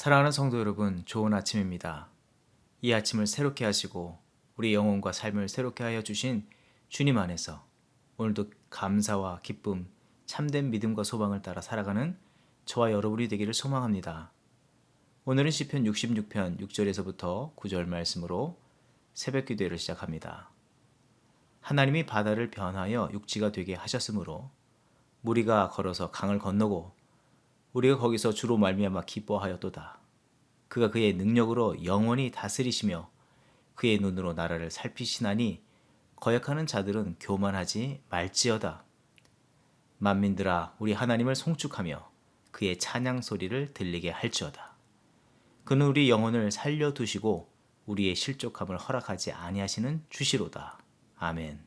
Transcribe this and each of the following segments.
사랑하는 성도 여러분, 좋은 아침입니다. 이 아침을 새롭게 하시고 우리 영혼과 삶을 새롭게 하여 주신 주님 안에서 오늘도 감사와 기쁨, 참된 믿음과 소망을 따라 살아가는 저와 여러분이 되기를 소망합니다. 오늘은 시편 66편 6절에서부터 9절 말씀으로 새벽 기도회를 시작합니다. 하나님이 바다를 변하여 육지가 되게 하셨으므로 무리가 걸어서 강을 건너고 우리가 거기서 주로 말미암아 기뻐하였도다. 그가 그의 능력으로 영원히 다스리시며 그의 눈으로 나라를 살피시나니 거역하는 자들은 교만하지 말지어다. 만민들아 우리 하나님을 송축하며 그의 찬양 소리를 들리게 할지어다. 그는 우리 영혼을 살려두시고 우리의 실족함을 허락하지 아니하시는 주시로다. 아멘.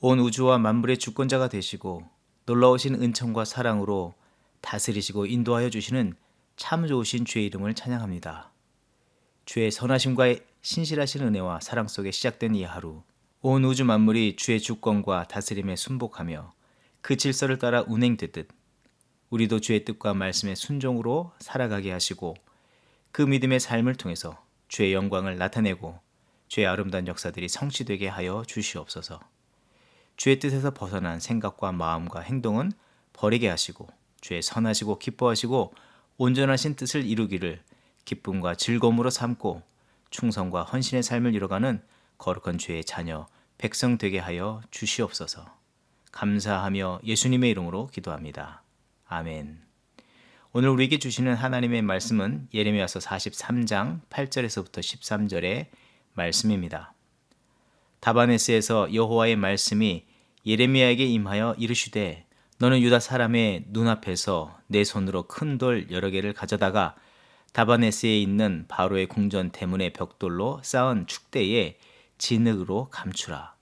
온 우주와 만물의 주권자가 되시고 놀라우신 은총과 사랑으로 다스리시고 인도하여 주시는 참 좋으신 주의 이름을 찬양합니다. 주의 선하심과 신실하신 은혜와 사랑 속에 시작된 이 하루, 온 우주 만물이 주의 주권과 다스림에 순복하며 그 질서를 따라 운행되듯 우리도 주의 뜻과 말씀의 순종으로 살아가게 하시고 그 믿음의 삶을 통해서 주의 영광을 나타내고 주의 아름다운 역사들이 성취되게 하여 주시옵소서. 주의 뜻에서 벗어난 생각과 마음과 행동은 버리게 하시고 주의 선하시고 기뻐하시고 온전하신 뜻을 이루기를 기쁨과 즐거움으로 삼고 충성과 헌신의 삶을 이뤄가는 거룩한 주의 자녀 백성 되게 하여 주시옵소서. 감사하며 예수님의 이름으로 기도합니다. 아멘. 오늘 우리에게 주시는 하나님의 말씀은 예레미야서 43장 8절에서부터 13절의 말씀입니다. 다바네스에서 여호와의 말씀이 예레미야에게 임하여 이르시되 너는 유다 사람의 눈앞에서 내 손으로 큰 돌 여러 개를 가져다가 다바네스에 있는 바로의 궁전 대문의 벽돌로 쌓은 축대에 진흙으로 감추라.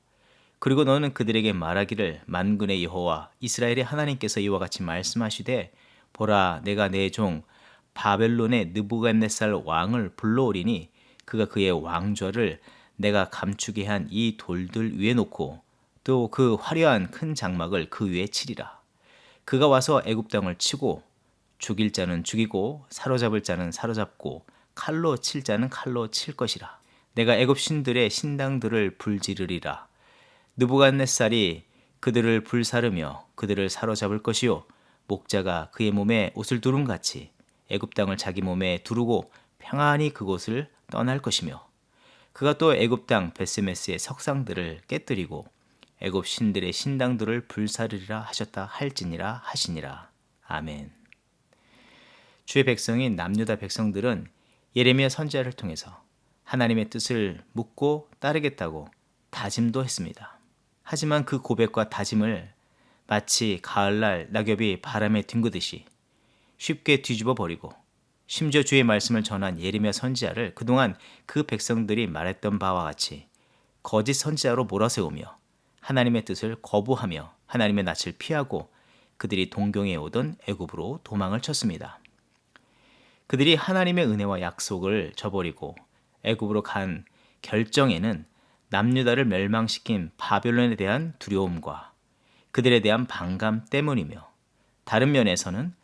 그리고 너는 그들에게 말하기를 만군의 여호와 이스라엘의 하나님께서 이와 같이 말씀하시되 보라 내가 내 종 바벨론의 느부갓네살 왕을 불러오리니 그가 그의 왕좌를 내가 감추게 한 이 돌들 위에 놓고 또 그 화려한 큰 장막을 그 위에 치리라. 그가 와서 애굽 땅을 치고 죽일 자는 죽이고 사로잡을 자는 사로잡고 칼로 칠 자는 칼로 칠 것이라. 내가 애굽 신들의 신당들을 불지르리라. 느부갓네살이 그들을 불사르며 그들을 사로잡을 것이요 목자가 그의 몸에 옷을 두름같이 애굽 땅을 자기 몸에 두르고 평안히 그곳을 떠날 것이며 그가 또 애굽 땅 베스메스의 석상들을 깨뜨리고 애굽 신들의 신당들을 불사르리라 하셨다 할지니라 하시니라. 아멘. 주의 백성인 남유다 백성들은 예레미야 선지자를 통해서 하나님의 뜻을 묻고 따르겠다고 다짐도 했습니다. 하지만 그 고백과 다짐을 마치 가을날 낙엽이 바람에 뒹구듯이 쉽게 뒤집어 버리고 심지어 주의 말씀을 전한 예레미야 선지자를 그동안 그 백성들이 말했던 바와 같이 거짓 선지자로 몰아세우며 하나님의 뜻을 거부하며 하나님의 낯을 피하고 그들이 동경해 오던 애굽으로 도망을 쳤습니다. 그들이 하나님의 은혜와 약속을 저버리고 애굽으로 간 결정에는 남유다를 멸망시킨 바벨론에 대한 두려움과 그들에 대한 반감 때문이며 다른 면에서는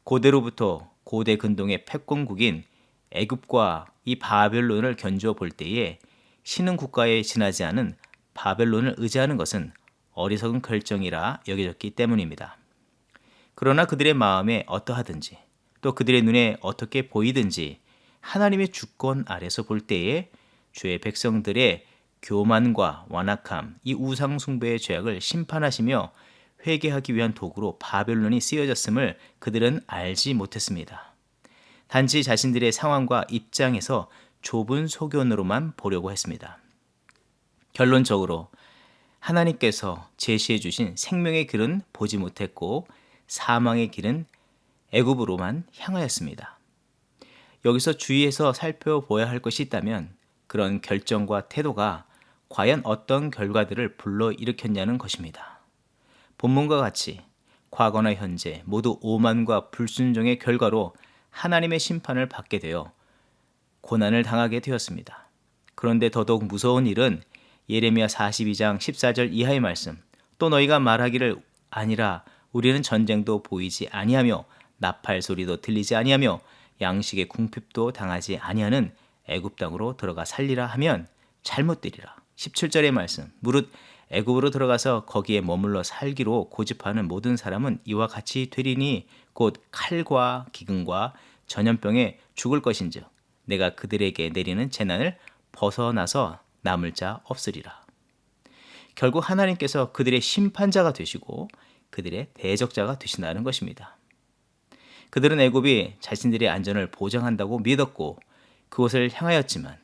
고대로부터 고대 근동의 패권국인 애굽과 이 바벨론을 견주어 볼 때에 신흥 국가에 지나지 않은 바벨론을 의지하는 것은 어리석은 결정이라 여겨졌기 때문입니다. 그러나 그들의 마음에 어떠하든지 또 그들의 눈에 어떻게 보이든지 하나님의 주권 아래서 볼 때에 주의 백성들의 교만과 완악함, 이 우상 숭배의 죄악을 심판하시며 회개하기 위한 도구로 바벨론이 쓰여졌음을 그들은 알지 못했습니다. 단지 자신들의 상황과 입장에서 좁은 소견으로만 보려고 했습니다. 결론적으로 하나님께서 제시해 주신 생명의 길은 보지 못했고 사망의 길은 애굽으로만 향하였습니다. 여기서 주의해서 살펴보아야 할 것이 있다면 그런 결정과 태도가 과연 어떤 결과들을 불러일으켰냐는 것입니다. 본문과 같이 과거나 현재 모두 오만과 불순종의 결과로 하나님의 심판을 받게 되어 고난을 당하게 되었습니다. 그런데 더더욱 무서운 일은 예레미야 42장 14절 이하의 말씀, 또 너희가 말하기를 아니라 우리는 전쟁도 보이지 아니하며 나팔 소리도 들리지 아니하며 양식의 궁핍도 당하지 아니하는 애굽 땅으로 들어가 살리라 하면 잘못되리라. 17절의 말씀. 무릇 애굽으로 들어가서 거기에 머물러 살기로 고집하는 모든 사람은 이와 같이 되리니 곧 칼과 기근과 전염병에 죽을 것인즉 내가 그들에게 내리는 재난을 벗어나서 남을 자 없으리라. 결국 하나님께서 그들의 심판자가 되시고 그들의 대적자가 되신다는 것입니다. 그들은 애굽이 자신들의 안전을 보장한다고 믿었고 그곳을 향하였지만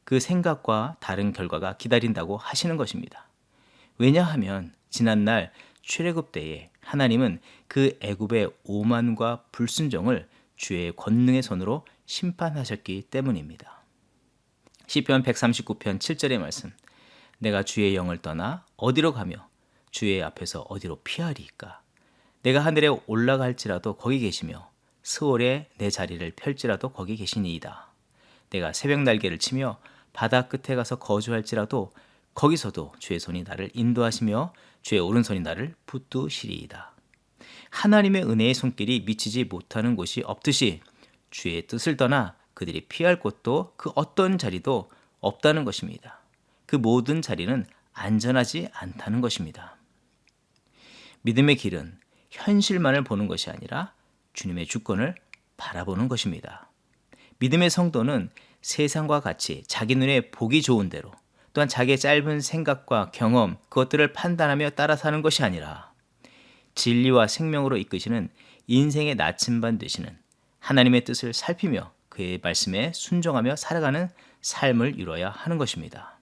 그 생각과 다른 결과가 기다린다고 하시는 것입니다. 왜냐하면 지난날 출애굽 때에 하나님은 그 애굽의 오만과 불순종을 주의 권능의 손으로 심판하셨기 때문입니다. 시편 139편 7절의 말씀. 내가 주의 영을 떠나 어디로 가며 주의 앞에서 어디로 피하리이까. 내가 하늘에 올라갈지라도 거기 계시며 스올에 내 자리를 펼지라도 거기 계시니이다. 내가 새벽 날개를 치며 바다 끝에 가서 거주할지라도 거기서도 주의 손이 나를 인도하시며 주의 오른손이 나를 붙드시리이다. 하나님의 은혜의 손길이 미치지 못하는 곳이 없듯이 주의 뜻을 떠나 그들이 피할 곳도 그 어떤 자리도 없다는 것입니다. 그 모든 자리는 안전하지 않다는 것입니다. 믿음의 길은 현실만을 보는 것이 아니라 주님의 주권을 바라보는 것입니다. 믿음의 성도는 세상과 같이 자기 눈에 보기 좋은 대로 또한 자기의 짧은 생각과 경험 그것들을 판단하며 따라 사는 것이 아니라 진리와 생명으로 이끄시는 인생의 나침반 되시는 하나님의 뜻을 살피며 그의 말씀에 순종하며 살아가는 삶을 이뤄야 하는 것입니다.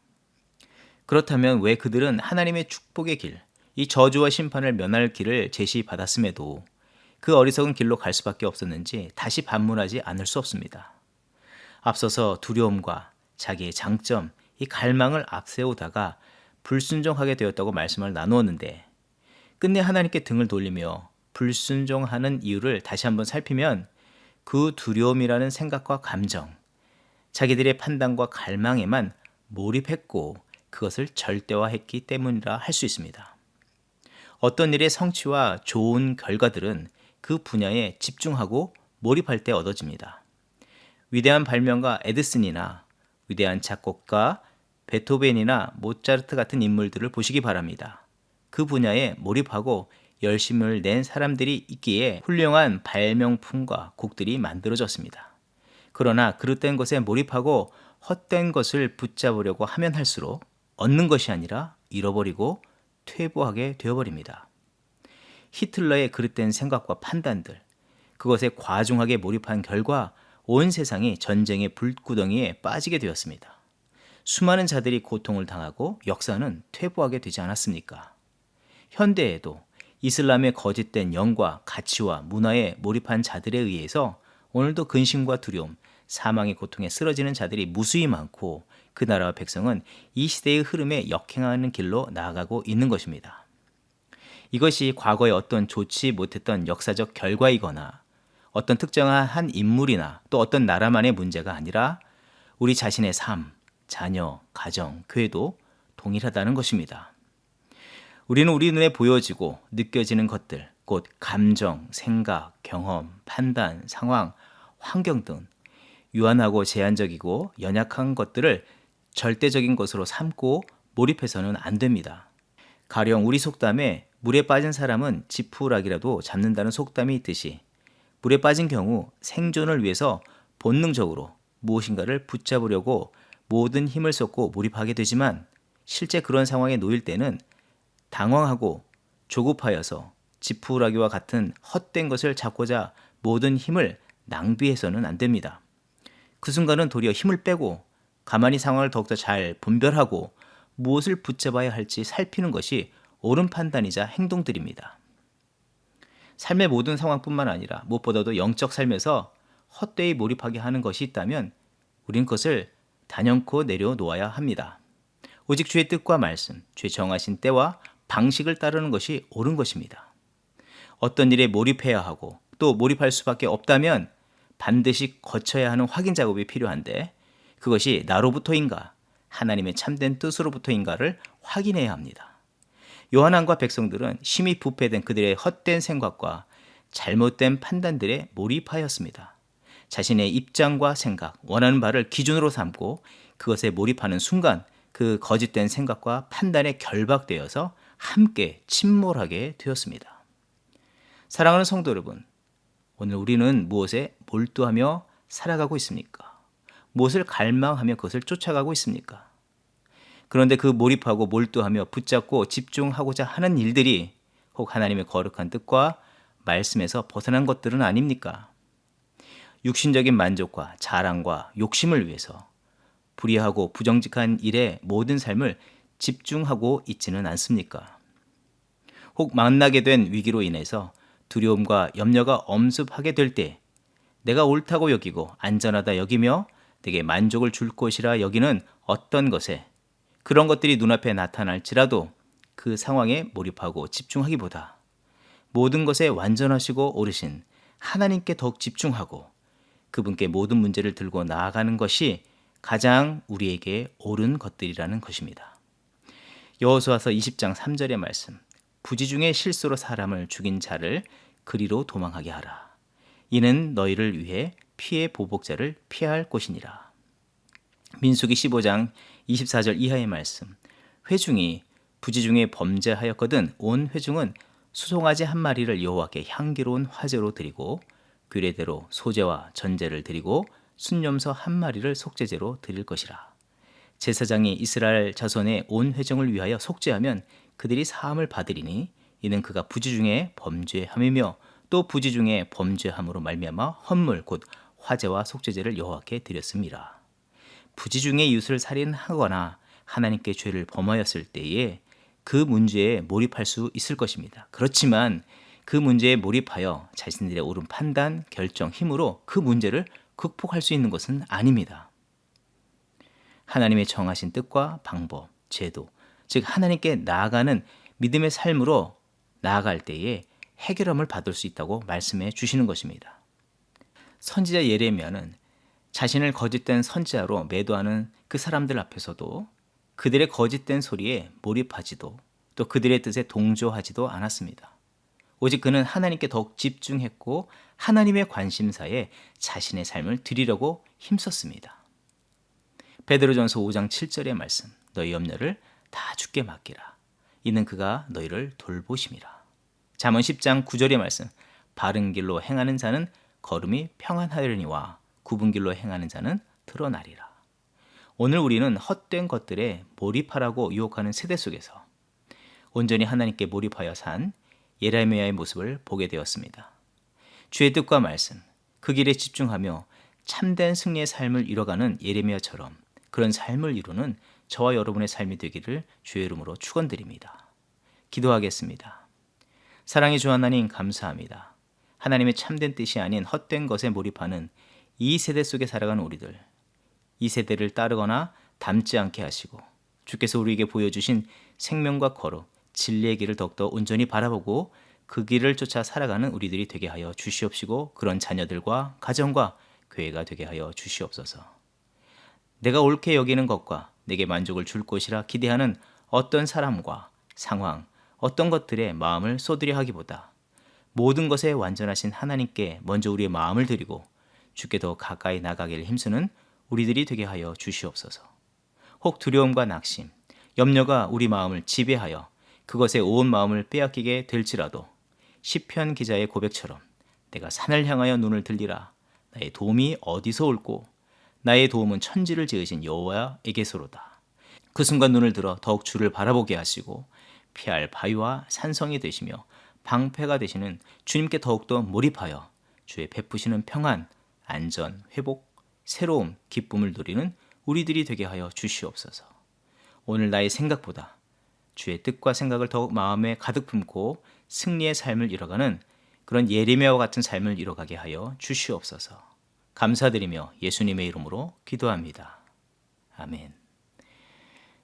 그렇다면 왜 그들은 하나님의 축복의 길, 이 저주와 심판을 면할 길을 제시받았음에도 그 어리석은 길로 갈 수밖에 없었는지 다시 반문하지 않을 수 없습니다. 앞서서 두려움과 자기의 장점, 이 갈망을 앞세우다가 불순종하게 되었다고 말씀을 나누었는데 끝내 하나님께 등을 돌리며 불순종하는 이유를 다시 한번 살피면 그 두려움이라는 생각과 감정, 자기들의 판단과 갈망에만 몰입했고 그것을 절대화했기 때문이라 할 수 있습니다. 어떤 일의 성취와 좋은 결과들은 그 분야에 집중하고 몰입할 때 얻어집니다. 위대한 발명가 에디슨이나 위대한 작곡가 베토벤이나 모차르트 같은 인물들을 보시기 바랍니다. 그 분야에 몰입하고 열심을 낸 사람들이 있기에 훌륭한 발명품과 곡들이 만들어졌습니다. 그러나 그릇된 것에 몰입하고 헛된 것을 붙잡으려고 하면 할수록 얻는 것이 아니라 잃어버리고 퇴보하게 되어버립니다. 히틀러의 그릇된 생각과 판단들, 그것에 과중하게 몰입한 결과 온 세상이 전쟁의 불구덩이에 빠지게 되었습니다. 수많은 자들이 고통을 당하고 역사는 퇴보하게 되지 않았습니까? 현대에도 이슬람의 거짓된 영과 가치와 문화에 몰입한 자들에 의해서 오늘도 근심과 두려움, 사망의 고통에 쓰러지는 자들이 무수히 많고 그 나라와 백성은 이 시대의 흐름에 역행하는 길로 나아가고 있는 것입니다. 이것이 과거에 어떤 좋지 못했던 역사적 결과이거나 어떤 특정한 한 인물이나 또 어떤 나라만의 문제가 아니라 우리 자신의 삶, 자녀, 가정, 교회도 동일하다는 것입니다. 우리는 우리 눈에 보여지고 느껴지는 것들, 곧 감정, 생각, 경험, 판단, 상황, 환경 등 유한하고 제한적이고 연약한 것들을 절대적인 것으로 삼고 몰입해서는 안 됩니다. 가령 우리 속담에 물에 빠진 사람은 지푸라기라도 잡는다는 속담이 있듯이 물에 빠진 경우 생존을 위해서 본능적으로 무엇인가를 붙잡으려고 모든 힘을 쏟고 몰입하게 되지만 실제 그런 상황에 놓일 때는 당황하고 조급하여서 지푸라기와 같은 헛된 것을 잡고자 모든 힘을 낭비해서는 안 됩니다. 그 순간은 도리어 힘을 빼고 가만히 상황을 더욱더 잘 분별하고 무엇을 붙잡아야 할지 살피는 것이 옳은 판단이자 행동들입니다. 삶의 모든 상황뿐만 아니라 무엇보다도 영적 삶에서 헛되이 몰입하게 하는 것이 있다면 우린 그것을 단연코 내려놓아야 합니다. 오직 주의 뜻과 말씀, 주의 정하신 때와 방식을 따르는 것이 옳은 것입니다. 어떤 일에 몰입해야 하고 또 몰입할 수밖에 없다면 반드시 거쳐야 하는 확인 작업이 필요한데 그것이 나로부터인가 하나님의 참된 뜻으로부터인가를 확인해야 합니다. 요한왕과 백성들은 심히 부패된 그들의 헛된 생각과 잘못된 판단들에 몰입하였습니다. 자신의 입장과 생각, 원하는 바를 기준으로 삼고 그것에 몰입하는 순간 그 거짓된 생각과 판단에 결박되어서 함께 침몰하게 되었습니다. 사랑하는 성도 여러분, 오늘 우리는 무엇에 몰두하며 살아가고 있습니까? 무엇을 갈망하며 그것을 쫓아가고 있습니까? 그런데 그 몰입하고 몰두하며 붙잡고 집중하고자 하는 일들이 혹 하나님의 거룩한 뜻과 말씀에서 벗어난 것들은 아닙니까? 육신적인 만족과 자랑과 욕심을 위해서 불의하고 부정직한 일에 모든 삶을 집중하고 있지는 않습니까? 혹 만나게 된 위기로 인해서 두려움과 염려가 엄습하게 될 때 내가 옳다고 여기고 안전하다 여기며 내게 만족을 줄 것이라 여기는 어떤 것에 그런 것들이 눈앞에 나타날지라도 그 상황에 몰입하고 집중하기보다 모든 것에 완전하시고 오르신 하나님께 더욱 집중하고 그분께 모든 문제를 들고 나아가는 것이 가장 우리에게 옳은 것들이라는 것입니다. 여호수아서 20장 3절의 말씀, 부지 중에 실수로 사람을 죽인 자를 그리로 도망하게 하라. 이는 너희를 위해 피의 보복자를 피할 것이니라. 민수기 15장 24절 이하의 말씀, 회중이 부지 중에 범죄하였거든 온 회중은 수송아지 한 마리를 여호와께 향기로운 화제로 드리고 규례대로 소제와 전제를 드리고 순념소 한 마리를 속죄제로 드릴 것이라. 제사장이 이스라엘 자손의 온 회중을 위하여 속죄하면 그들이 사함을 받으리니 이는 그가 부지 중에 범죄함이며 또 부지 중에 범죄함으로 말미암아 헌물 곧 화제와 속죄제를 여호와께 드렸습니다. 부지 중에 이웃을 살인하거나 하나님께 죄를 범하였을 때에 그 문제에 몰입할 수 있을 것입니다. 그렇지만 그 문제에 몰입하여 자신들의 옳은 판단, 결정, 힘으로 그 문제를 극복할 수 있는 것은 아닙니다. 하나님의 정하신 뜻과 방법, 제도, 즉 하나님께 나아가는 믿음의 삶으로 나아갈 때에 해결함을 받을 수 있다고 말씀해 주시는 것입니다. 선지자 예레미야는 자신을 거짓된 선지자로 매도하는 그 사람들 앞에서도 그들의 거짓된 소리에 몰입하지도 또 그들의 뜻에 동조하지도 않았습니다. 오직 그는 하나님께 더욱 집중했고 하나님의 관심사에 자신의 삶을 드리려고 힘썼습니다. 베드로전서 5장 7절의 말씀, 너희 염려를 다 주께 맡기라. 이는 그가 너희를 돌보심이라. 잠언 10장 9절의 말씀, 바른 길로 행하는 자는 걸음이 평안하려니와 굽은 길로 행하는 자는 드러나리라. 오늘 우리는 헛된 것들에 몰입하라고 유혹하는 세대 속에서 온전히 하나님께 몰입하여 산 예레미야의 모습을 보게 되었습니다. 주의 뜻과 말씀, 그 길에 집중하며 참된 승리의 삶을 이뤄가는 예레미야처럼 그런 삶을 이루는 저와 여러분의 삶이 되기를 주의 이름으로 축원드립니다. 기도하겠습니다. 사랑의 주 하나님 감사합니다. 하나님의 참된 뜻이 아닌 헛된 것에 몰입하는 이 세대 속에 살아가는 우리들, 이 세대를 따르거나 닮지 않게 하시고 주께서 우리에게 보여주신 생명과 거룩, 진리의 길을 더욱더 온전히 바라보고 그 길을 쫓아 살아가는 우리들이 되게 하여 주시옵시고 그런 자녀들과 가정과 교회가 되게 하여 주시옵소서. 내가 옳게 여기는 것과 내게 만족을 줄 것이라 기대하는 어떤 사람과 상황, 어떤 것들에 마음을 쏟으려 하기보다 모든 것에 완전하신 하나님께 먼저 우리의 마음을 드리고 주께 더 가까이 나가기를 힘쓰는 우리들이 되게 하여 주시옵소서. 혹 두려움과 낙심, 염려가 우리 마음을 지배하여 그것에 온 마음을 빼앗기게 될지라도 시편 기자의 고백처럼 내가 산을 향하여 눈을 들리라. 나의 도움이 어디서 올꼬? 나의 도움은 천지를 지으신 여호와에게서로다. 그 순간 눈을 들어 더욱 주를 바라보게 하시고 피할 바위와 산성이 되시며 방패가 되시는 주님께 더욱더 몰입하여 주의 베푸시는 평안, 안전, 회복, 새로움, 기쁨을 누리는 우리들이 되게 하여 주시옵소서. 오늘 나의 생각보다 주의 뜻과 생각을 더욱 마음에 가득 품고 승리의 삶을 이뤄가는 그런 예레미야와 같은 삶을 이뤄가게 하여 주시옵소서. 감사드리며 예수님의 이름으로 기도합니다. 아멘.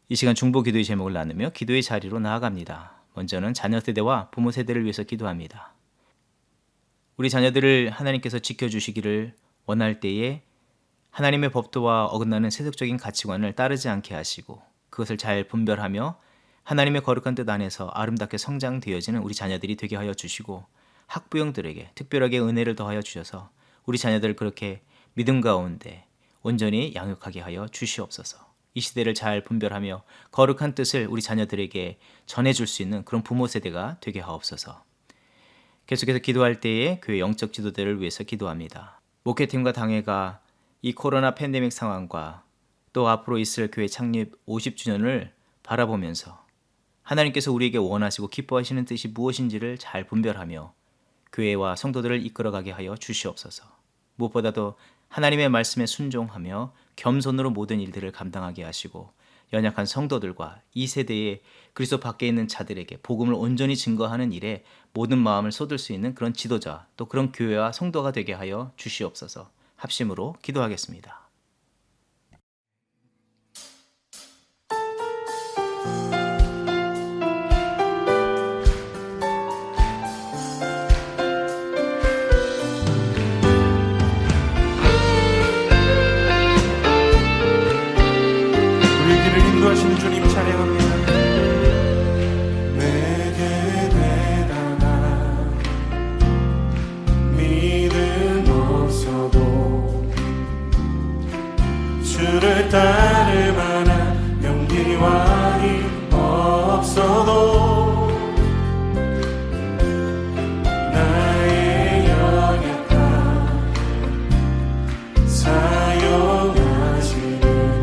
이 시간 중보 기도의 제목을 나누며 기도의 자리로 나아갑니다. 먼저는 자녀 세대와 부모 세대를 위해서 기도합니다. 우리 자녀들을 하나님께서 지켜주시기를 원할 때에 하나님의 법도와 어긋나는 세속적인 가치관을 따르지 않게 하시고 그것을 잘 분별하며 하나님의 거룩한 뜻 안에서 아름답게 성장되어지는 우리 자녀들이 되게 하여 주시고 학부형들에게 특별하게 은혜를 더하여 주셔서 우리 자녀들을 그렇게 믿음 가운데 온전히 양육하게 하여 주시옵소서. 이 시대를 잘 분별하며 거룩한 뜻을 우리 자녀들에게 전해줄 수 있는 그런 부모 세대가 되게 하옵소서. 계속해서 기도할 때에 교회 영적 지도자를 위해서 기도합니다. 목회팀과 당회가 이 코로나 팬데믹 상황과 또 앞으로 있을 교회 창립 50주년을 바라보면서 하나님께서 우리에게 원하시고 기뻐하시는 뜻이 무엇인지를 잘 분별하며 교회와 성도들을 이끌어가게 하여 주시옵소서. 무엇보다도 하나님의 말씀에 순종하며 겸손으로 모든 일들을 감당하게 하시고 연약한 성도들과 이 세대의 그리스도 밖에 있는 자들에게 복음을 온전히 증거하는 일에 모든 마음을 쏟을 수 있는 그런 지도자, 또 그런 교회와 성도가 되게 하여 주시옵소서. 합심으로 기도하겠습니다. 인도하시는 주님 찬양합니다. 내게 대단한 믿음 없어도 주를 따를 만한 용기와 힘 없어도 나의 연약한 사용하시는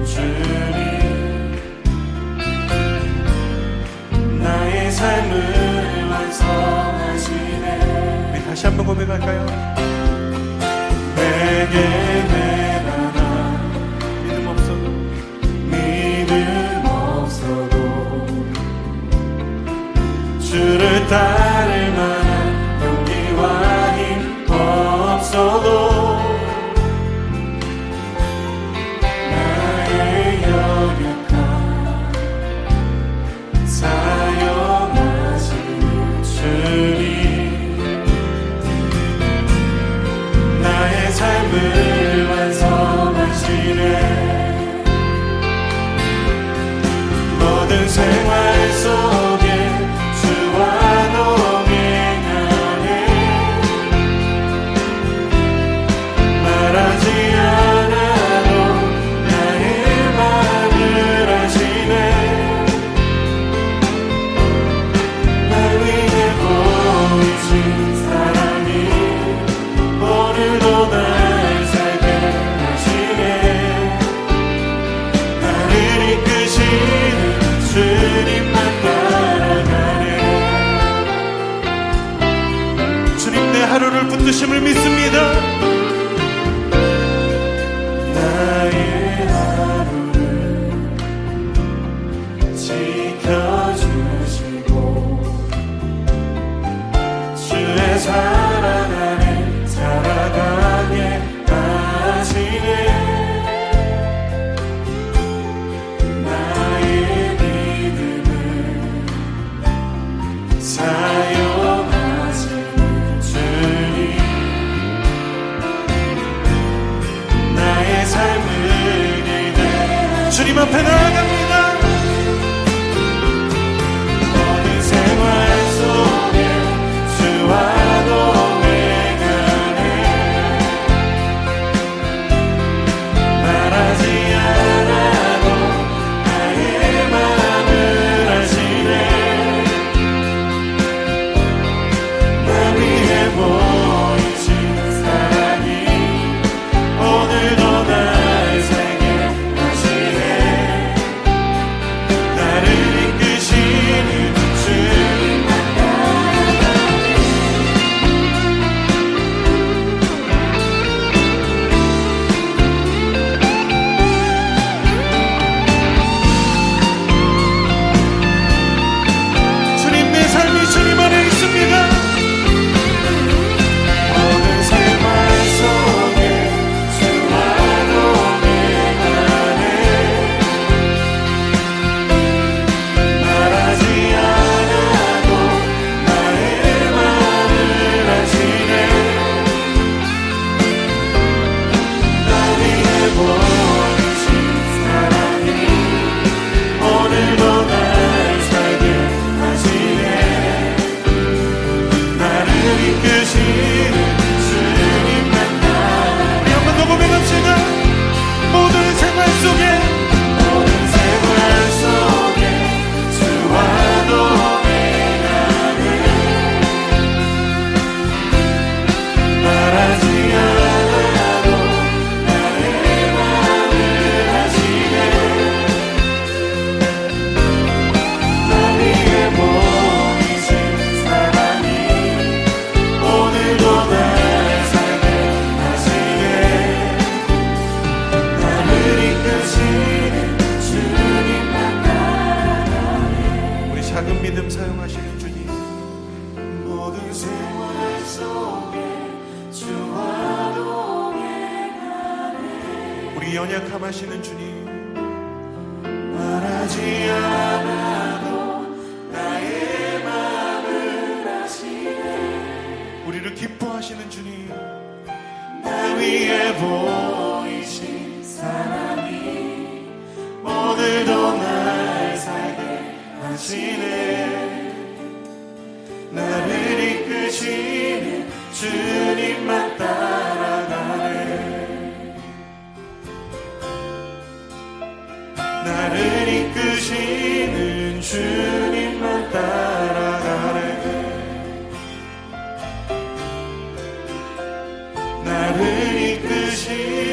주님 삶을 완성하시네. 우리 다시 한번 고백할까요? 내게 대단한 믿음 없어도 주를 따를 만한 용기와 힘 없어도 나의 연약한 나의 삶을 완성하시네. 모든 생활 속에 주와 동행하네. 말하지 않아도 나의 마음을 아시네. 날 위해 보이신 사랑이 오늘도 날 살게 하시네. 나를 이끄시는 주님만 따라가네. 주님 내 하루를 붙드심을 믿습니다. 나의 하루를 지켜주시고 주의 사랑 안에 살아가게 하시네. 나의 믿음을 사용하시는 주님 나의 삶을 기대 주님 앞에 나아갑니다. 모든 생활 속에 주와 동행하네. 말하지 않아도 나의 마음을 아시네. 나 위해 보이신 사랑이 오늘도 날 살게 하시네. 우리 연약함 하시는 주님, 말하지 않아도 나의 마음을 아시네. 우리를 기뻐하시는 주님, 나 위에 보이신 사랑이 오늘도 날 살게 하시네. 나를 이끄시는 주님만 따라가네. 나를 이끄시는 주님만 따라가네. 나를 이끄시는